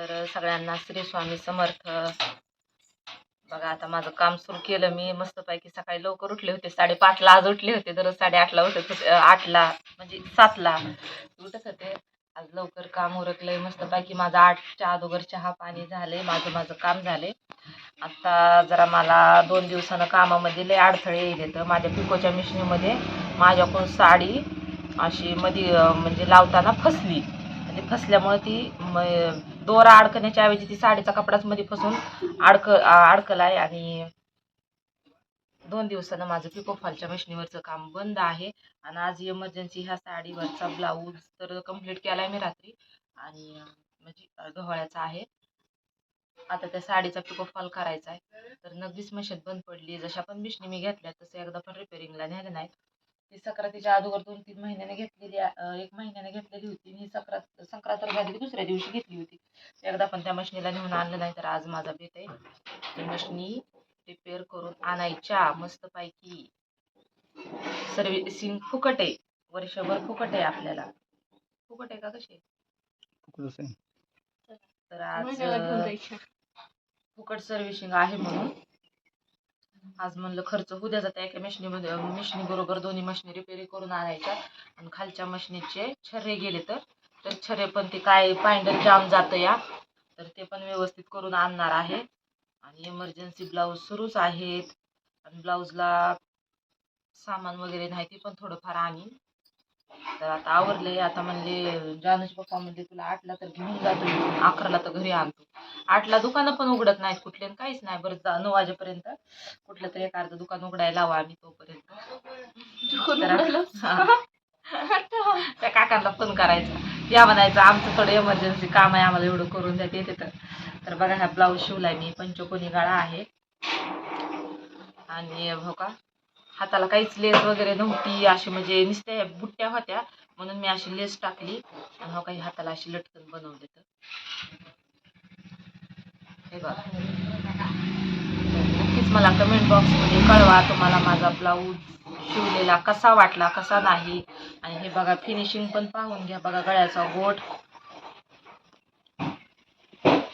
तर सगळ्यांना श्री स्वामी समर्थ. बघा आता माझं काम सुरू केलं मी मस्तपैकी. सकाळी लवकर उठले होते, 5:30ला आज उठले होते. दररोज 8:30ला उठत होते, 8ला म्हणजे 7ला उठत होते. आज लवकर काम उरकलंय मस्तपैकी. माझं 8च्या अगोदर चहा पाणी झाले, माझं काम झाले. आता जरा मला 2 दिवसानं कामामध्ये लय अडथळे येईल. तर माझ्या पिकोच्या मिशनीमध्ये माझ्याकडून साडी अशी मध्ये म्हणजे लावताना फसली. म्हणजे फसल्यामुळे ती दोरा अडकण्याच्या ऐवजी ती साडीचा कपडाच मध्ये फसून अडकलाय. आणि 2 दिवसानं माझं पिकोफॉलच्या मशिनीवरचं काम बंद आहे. आणि आज इमर्जन्सी ह्या साडीवरचा ब्लाऊज तर कम्प्लीट केलाय मी रात्री, आणि म्हणजे गव्हाळ्याचा आहे. आता त्या साडीचा पिकोफॉल करायचा आहे. तर नगदीच मशीन बंद पडली. जशा पण मिशनी मी घेतल्या तसं एकदा पण रिपेअरिंगला नेल्या नाहीत. ती सक्रातीच्या अगोदर 2-3 महिन्याने घेतलेली, 1 महिन्याने घेतलेली होती. ही संक्रांत झाली दुसऱ्या दिवशी घेतली होती. एकदा पण त्या मशनीला नेऊन आणलं नाही. तर आज माझा बेत आहे ती मशनी रिपेअर करून आणायच्या मस्तपैकी. सर्व्हिसिंग फुकट आहे, वर्षभर फुकट आहे आपल्याला. फुकट आहे का कशी? तर आज फुकट सर्व्हिसिंग आहे म्हणून आज म्हणलं खर्च होऊ द्या जाते. एका मशनी बरोबर दोन्ही मशनी रिपेअरी करून आणायच्या. आणि खालच्या मशनीचे छर्रे गेले तर छर्रे पण ते काय पायंडल जाम जातं या, तर ते पण व्यवस्थित करून आणणार आहे. आणि इमर्जन्सी ब्लाऊज सुरूच आहेत. आणि ब्लाऊजला सामान वगैरे नाही ते पण थोडंफार आणीन. तर आता आवरले. आता म्हणले जानूचे पप्पा म्हणले तुला 8ला तर घेऊन जातो, 11ला तर घरी आणतो. 8ला दुकानं पण उघडत नाहीत कुठले, काहीच नाही. बरं 9 वाजेपर्यंत कुठलं तरी एक अर्ध दुकान उघडायला लावा आम्ही तोपर्यंत. त्या काकांना फोन करायचा, या म्हणायचं आमचं थोडं इमर्जन्सी काम आहे, आम्हाला एवढं करून द्या ते. तर बघा हा ब्लाऊज शिवलाय मी, पंचकोनी गळा आहे. आणि हो का हाताला काहीच लेस वगैरे नव्हती, अशी म्हणजे नुसत्या बुट्ट्या होत्या म्हणून मी अशी लेस टाकली. आणि हो काही हाताला अशी लटकन बनवले. तर हे बघा, नक्कीच मला कमेंट बॉक्समध्ये कळवा तुम्हाला माझा ब्लाऊज शिवलेला कसा वाटला, कसा नाही. आणि हे बघा फिनिशिंग पण पाहून घ्या. बघा गळ्याचा गोट,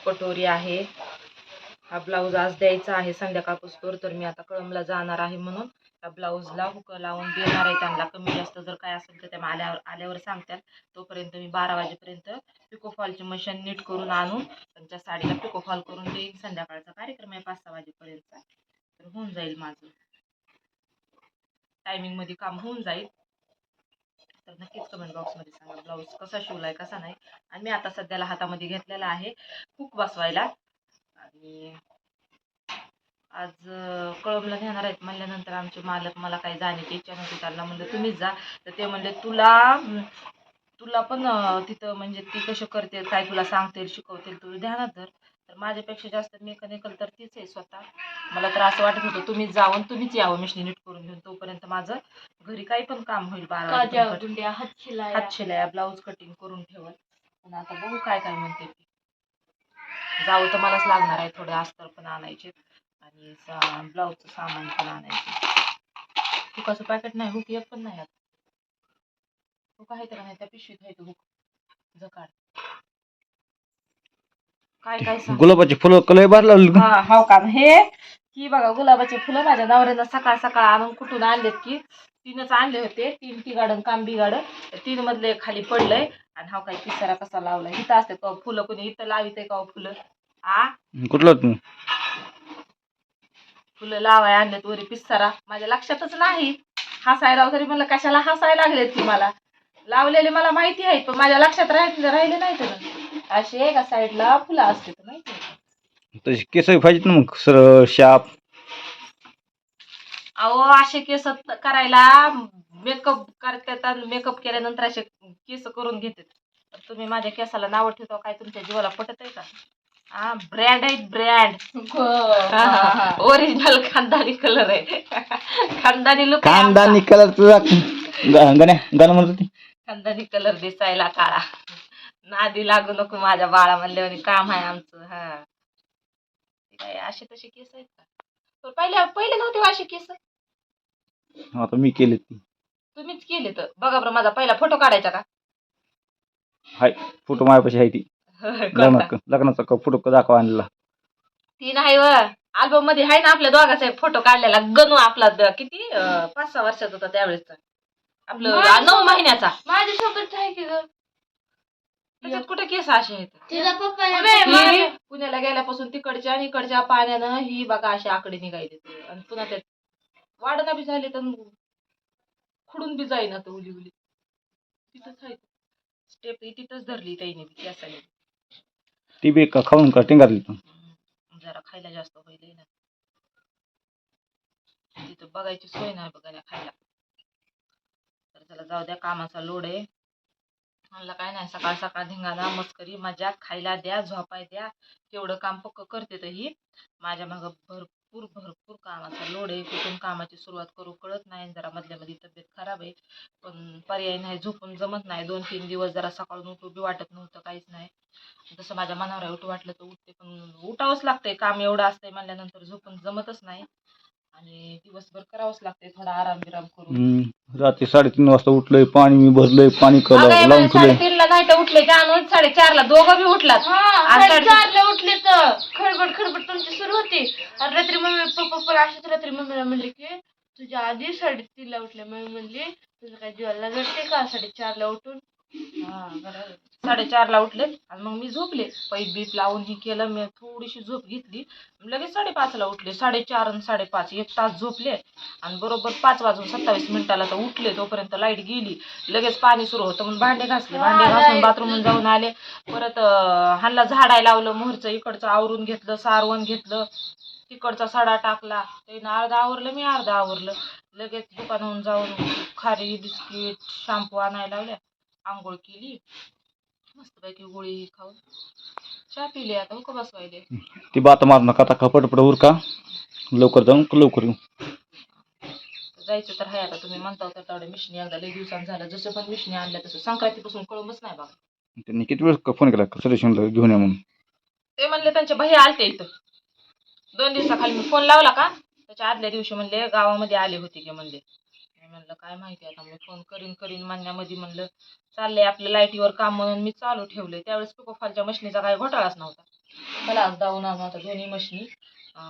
कटोरी आहे. हा ब्लाऊज आज द्यायचा आहे संध्याकाळपासून. तर मी आता कळमला जाणार आहे म्हणून त्या ब्लाऊजला हुक लावून देणार आहे त्यांना. कमी जास्त जर काय असेल तर त्या आल्यावर सांगतात. तोपर्यंत मी 12 वाजेपर्यंत पिकोफॉलची मशीन नीट करून आणून त्यांच्या साडीला पिकोफॉल करून देईन. संध्याकाळचा कार्यक्रम आहे 5-6 वाजेपर्यंतचा, तर होऊन जाईल माझं. टायमिंगमध्ये काम होऊन जाईल. तर नक्कीच कमेंट बॉक्समध्ये सांगा ब्लाऊज कसा शिवलाय कसा नाही. आणि मी आता सध्याला हातामध्ये घेतलेला आहे हुक बसवायला. आणि आज कळमला नेणार आहेत म्हणल्यानंतर आमचे मालक, मला काही जाण्याची इच्छा नव्हती, त्यांना म्हणलं तुम्हीच जा. तर ते म्हणले तुला पण तिथं म्हणजे ती कशी करते काय तुला सांगतील शिकवतील, तुला ध्यानात धर. तर माझ्यापेक्षा जास्त मेकॅनिकल तर तीच आहे स्वतः. मला तर असं वाटत होतं तुम्हीच जावं तुम्हीच यावं मिशनी नीट करून घेऊन. तोपर्यंत माझं घरी काही पण काम होईल. 12 हातशिलाया ब्लाऊज कटिंग करून ठेवल. पण आता बघू काय काय म्हणते ती. जावं तर मलाच लागणार आहे. थोडे अस्तर पण आणायचे आणि ब्लाऊजचं सामान पण आणायचं. हुकाचं पॅकेट नाही, हुक एक पण नाही. आता हुक आहे तर नाही त्या पिशवीत आहे तो हुक जकाड. काय काय सांग. गुलाबाची फुलं कलय बार लावली. हा हो का. हे की बघा गुलाबाची फुलं माझ्या नवऱ्यानं सकाळ सकाळ आणून कुठून आणलेत की 3च आणले होते. 3 टी गार्डन कांबी गार्डन. 3 मधले खाली पडलंय. आणि हा काही पिसारा कसा लावलाय. इथं असते का फुलं, कोणी इथं लावित आहे का फुलं? कुठलं तू फुलं लावाय आणलेत वरी पिसारा माझ्या लक्षातच नाही. हसायला तरी म्हणलं कशाला हसायला लागलेत की, मला लावलेले मला माहिती आहे पण माझ्या लक्षात राहिले नाही. तर अशी एका साईडला फुलं असते तर माहिती. तशी केस पाहिजेत ना मग सरळ शाप. अहो असे केस करायला मेकअप करतात आणि मेकअप केल्यानंतर असे केस करून घेतात. तर तुम्ही माझ्या केसाला नाव ठेवता काय? तुमच्या जीवाला पटत आहे का? ब्रँड आहे ब्रँड. ओरिजिनल खानदानी कलर आहे. खानदानी लुक. खानदानी कलर तुझा गाणं म्हणत होती. खानदानी कलर दिसायला काळा. नादी लागू नको माझ्या बाळा म्हणल्यावर काम आहे आमचं. काय असे तसे केस आहेत का? पहिले नव्हते असे केस. आता मी केले ती. तुम्हीच केले तर बघा बरं माझा पहिला फोटो काढायचा का? हाय फोटो माझ्यापाशी आहे ती. लग्नाचा फोटो दाखवा आणला. ती नाही व अल्बम मध्ये आहे ना आपल्या दोघाचा फोटो काढलेला गणू आपला किती 5-6 वर्षाचा होता त्यावेळेस आपलं 9 महिन्याचा माझ्यासोबत आहे की ग त्याच्यात कुठे केस असे आहेत तुझा पप्पा ही पुण्याला गेल्यापासून तिकडच्या आणि इकडच्या पाण्यानं ही बघा अशी आकडे निघायले आणि पुन्हा त्यात वाढणं बी झाले तर खुडून बी जाईना तर उली उली तिथंच आहे स्टेप तिथंच धरली त्याने बी केसाने ती बी खाऊन का टिंगारली पण जरा खायला जास्त होईल ना तिथं बघायची सोय नाही बघायला खायला तर त्याला जाऊ द्या कामाचा लोड आहे म्हणलं काय नाही सकाळ सकाळ धिंगाणा मस्करी मजा खायला द्या झोपाय द्या तेवढं काम पक्क करते तर ही माझ्या मागं भरपूर भरपूर कामाचा लोड आहे कुठून कामाची सुरुवात करू कळत नाही जरा मधल्या मध्ये तब्येत खराब आहे पण पर्याय नाही झोपून जमत नाही 2-3 दिवस जरा सकाळून उठू बी वाटत नव्हतं काहीच नाही जसं माझ्या मनावर उठू वाटलं तर उठते पण उठावंच लागतंय काम एवढं असतंय म्हणल्यानंतर झोपून जमतच नाही आणि दिवसभर करावंच लागतंय थोडा आराम बिराम करून रात्री 3:30 वाजता उठलोय पाणी मी भरलंय पाणी लावून ठेवलंय 3:30ला नाही तर उठले जाणून 4:30ला दोघं बी उठलात आणि 4:30ला उठले तर खडबड खडबड तुमची सुरू होती आणि रात्री मम्मी पप्पा अशीच रात्री मम्मीला म्हणले की तुझ्या आधी 3:30ला उठले मम्मी म्हणली तुझं काय जीवाला लागते का 4:30ला उठून 4:30ला उठले आणि मग मी झोपले पैप बीप लावून ही केलं मी थोडीशी झोप घेतली लगेच 5:30ला उठले 4:30 आणि 5:30 1 तास झोपले आणि बरोबर 5:27 तर उठले तोपर्यंत लाईट गेली लगेच पाणी सुरू होतं म्हणून भांडे घासून बाथरूमून जाऊन आले परत ह्यांना झाडायला लावलं मोहरचं इकडचं आवरून घेतलं सारवण घेतलं तिकडचा सडा टाकला त्यानं अर्धा आवरलं मी अर्धा आवरलं लगेच दुकानाहून जाऊन खारी बिस्किट शॅम्पू आणायला लावल्या आंघोळ केली मस्तपैकी गोळी खाऊन चहा पिली आता हुक बसवायले ती बात मारू नका आता पटपट उरका लवकर जाऊन लवकर येऊ जायचं तर आहे आता तुम्ही म्हणता तर तेवढ्या मिशनी एकदा लई दिवसांत झालं जसं पण मिशनी आणल्या तसं संक्रांतीपासून कळूनच नाही बघा त्यांनी किती वेळ फोन केला सरेशनला घेऊन या म्हणून ते म्हणले त्यांचे भैया आलते इथं 2 दिवसाखाली मी फोन लावला का त्याच्या आदल्या दिवशी म्हणले गावामध्ये आले होते की म्हणले मी म्हणलं काय माहिती आता मी फोन करीन म्हणण्यामध्ये म्हणलं चाललंय आपल्या लाईटीवर काम म्हणून मी चालू ठेवलंय त्यावेळेस पिकोफॉलच्या मशनीचा काही घोटाळाच नव्हता मला आज जाऊन आणू आता दोन्ही मशनी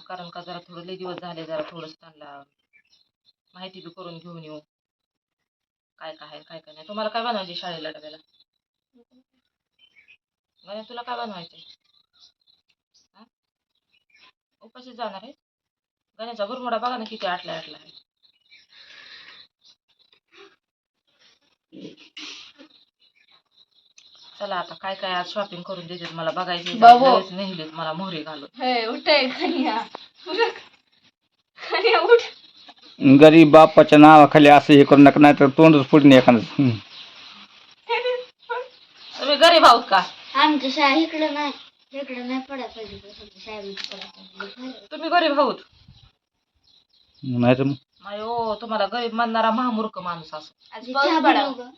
कारण का जरा थोडं लई दिवस झाले जरा थोडंसं त्यांना माहिती बी करून घेऊन येऊ काय काय आहे काय काय नाही तुम्हाला काय बनवायचे शाळेला डब्याला गण्या तुला काय बनवायचे उपाशी जाणार आहे गण्याचा गुरमुडा बघा ना किती आटला आहे चला आता काय काय आज शॉपिंग करून देतात मला बघायचे नेहलेत मला मोहरी घालून गरीब बापाच्या नावाखाली असं हे करू नका नाही तर तोंडच फुटणे एखादं तुम्ही गरीब आहोत का आमच्या शाळा इकडे नाही पडायला पाहिजे तुम्ही गरीब आहोत नाही तर नाही हो तुम्हाला गरीब म्हणणारा महामूर्ख माणूस असो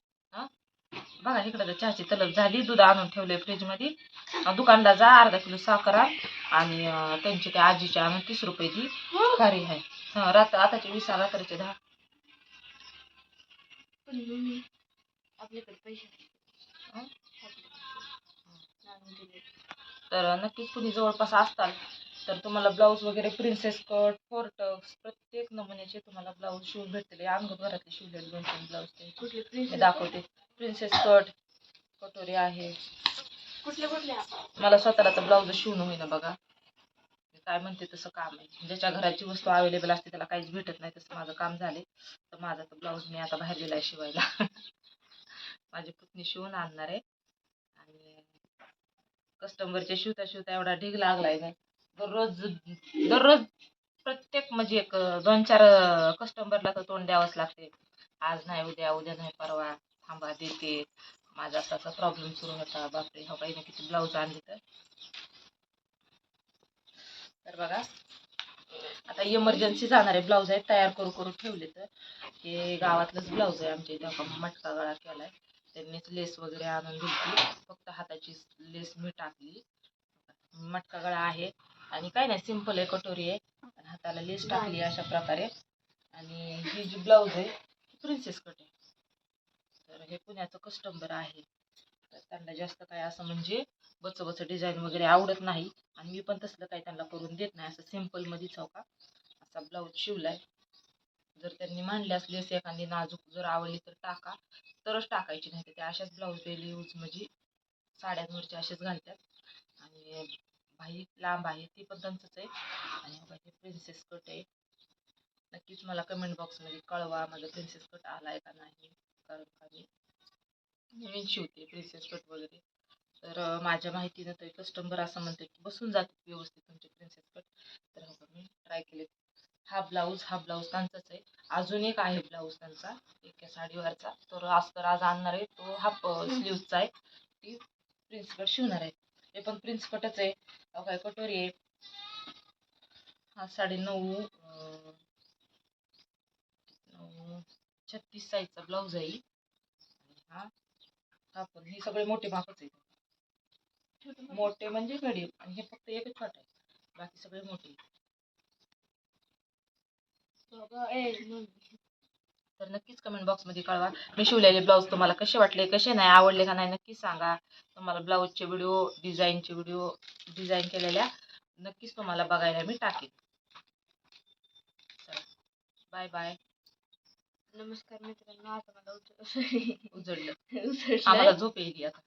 बघा इकडे चहाची तलब झाली दूध आणून ठेवले फ्रीज मध्ये दुकानला जा अर्धा किलो साखर आणि त्यांची त्या आजीची आणून 30 रुपये दी खारी आहे आताचे 20 रात्रीचे 10 आपल्याकडे पैसे तर नक्कीच कुणी जवळपास असताल तर तुम्हाला ब्लाऊज वगैरे प्रिन्सेस कट 4 टक्स प्रत्येक नमुन्याचे तुम्हाला ब्लाऊज शिवून भेटले अंगभरातले शिवलेले 2-3 ब्लाऊज ते दाखवते प्रिन्सेस कट कटोरी आहे कुठले मला स्वतःला तर ब्लाऊज शिवून होईना बघा काय म्हणते तसं काम आहे ज्याच्या घराची वस्तू अवेलेबल असते त्याला काहीच भेटत नाही तसं माझं काम झाले तर माझा तर ब्लाऊज मी आता बाहेर दिलाय शिवायला माझी पुतणी शिवून आणणार आहे आणि कस्टमरचे शिवता एवढा ढीग लागलाय ना दररोज प्रत्येक म्हणजे 2-4 कस्टमरला तर तोंड द्यावंच लागते आज नाही उद्या नाही परवा थांबा देते माझा असा प्रॉब्लेम सुरू होता बापरे हो काही ना किती ब्लाऊज आणले तर बघा आता इमर्जन्सी जाणारे ब्लाऊज आहेत तयार करू ठेवले तर हे गावातलंच ब्लाऊज आहे आमच्या इथं मटका गळा केलाय त्यांनीच लेस वगैरे आणून दिली फक्त हाताची लेस मी टाकली मटका गळा आहे आणि काय नाही सिंपल आहे कटोरी आहे आणि हाताला लेस टाकली अशा प्रकारे आणि ही जी ब्लाऊज आहे प्रिन्सेस कट आहे तर हे पुण्याचं कस्टमर आहे तर त्यांना जास्त काय असं म्हणजे बच डिझाईन वगैरे आवडत नाही, आणि मी पण तसलं काही त्यांना करून देत नाही. असं सिम्पलमध्येच हो का असा ब्लाऊज शिवलाय. जर त्यांनी मांडली असली असे एखादी नाजूक जर आवडली तर टाका, तरच टाकायची, नाही तर त्या अशाच ब्लाऊज डेली यूज म्हणजे साड्यांवरचे असेच घालतात. आणि बाही लांब आहे ती पण त्यांचंच आहे. आणि बाकी प्रिन्सेस कट आहे. नक्कीच मला कमेंट बॉक्समध्ये कळवा माझा प्रिन्सेस कट आलाय का नाही, कारण का मी नवीन शिवते प्रिन्सेस कट वगैरे. तर माझ्या माहितीनं तर कस्टमर असं म्हणते की बसून जाते व्यवस्थित तुमचे प्रिन्सेस कट. तर हो का मी ट्राय केले. हा ब्लाऊज त्यांचाच आहे. अजून एक आहे ब्लाऊज त्यांचा एका साडीवरचा, तर आज आणणार आहे, तो हाफ स्लीवचा आहे. ती प्रिन्स कट शिवणार आहे. ते पण प्रिन्स कटच आहे. काय कटोरी आहे. हा 9.5 36 साईजचा ब्लाऊज आहे. आणि हा पण हे सगळे मोठे मापच आहेत. मोठे म्हणजे मीडियम, आणि हे फक्त एकच छोटा आहे, बाकी सगळे मोठे. तर नक्कीच कमेंट बॉक्समध्ये कळवा मी शिवलेले ब्लाऊज तुम्हाला कसे वाटले, कसे नाही, आवडले का नाही नक्कीच सांगा. तुम्हाला ब्लाऊजचे व्हिडिओ, डिझाईन केलेल्या नक्कीच तुम्हाला बघायला मी टाकेन. चला, बाय बाय. नमस्कार मित्रांनो, आता मला उजळलं. उचललंय. आम्हाला झोप येईल आता.